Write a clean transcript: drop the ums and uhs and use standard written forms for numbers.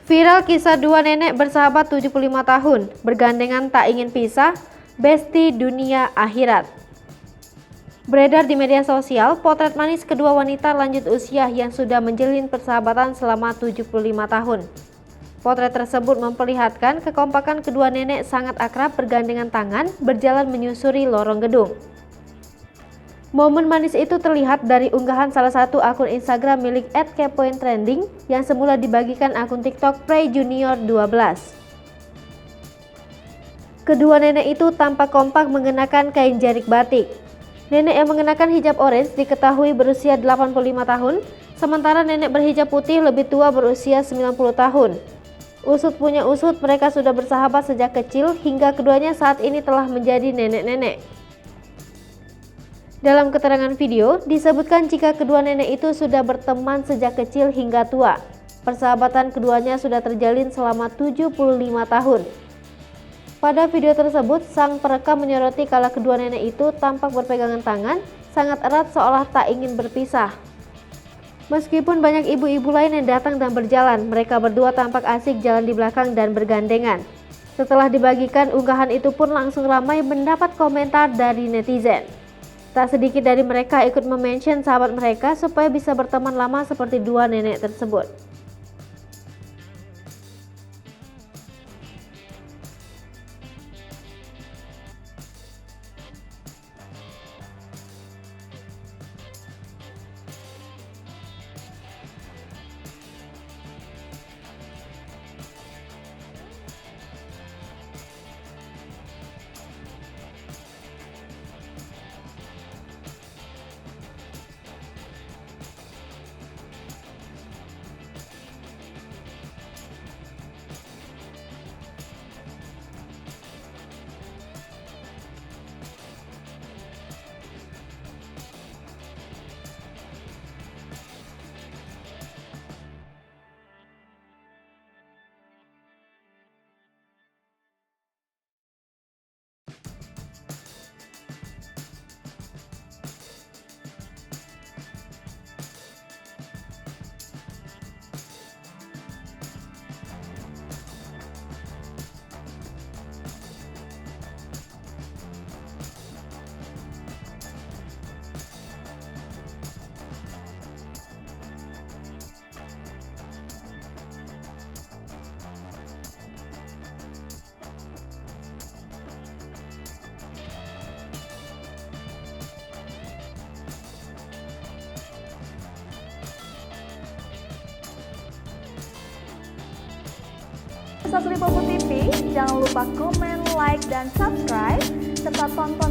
Viral kisah dua nenek bersahabat 75 tahun, bergandengan tak ingin pisah, besti dunia akhirat. Beredar di media sosial potret manis kedua wanita lanjut usia yang sudah menjalin persahabatan selama 75 tahun. Potret tersebut memperlihatkan kekompakan kedua nenek sangat akrab bergandengan tangan berjalan menyusuri lorong gedung. Momen manis itu terlihat dari unggahan salah satu akun Instagram milik @kepointrending yang semula dibagikan akun TikTok Prey Junior 12. Kedua nenek itu tampak kompak mengenakan kain jarik batik. Nenek yang mengenakan hijab orange diketahui berusia 85 tahun, sementara nenek berhijab putih lebih tua berusia 90 tahun. Usut punya usut, mereka sudah bersahabat sejak kecil hingga keduanya saat ini telah menjadi nenek-nenek. Dalam keterangan video, disebutkan jika kedua nenek itu sudah berteman sejak kecil hingga tua. Persahabatan keduanya sudah terjalin selama 75 tahun. Pada video tersebut, sang perekam menyoroti kala kedua nenek itu tampak berpegangan tangan, sangat erat seolah tak ingin berpisah. Meskipun banyak ibu-ibu lain yang datang dan berjalan, mereka berdua tampak asik jalan di belakang dan bergandengan. Setelah dibagikan, unggahan itu pun langsung ramai mendapat komentar dari netizen. Tak sedikit dari mereka ikut memention sahabat mereka supaya bisa berteman lama seperti dua nenek tersebut. Satu Lipopo TV, jangan lupa komen, like, dan subscribe, serta tonton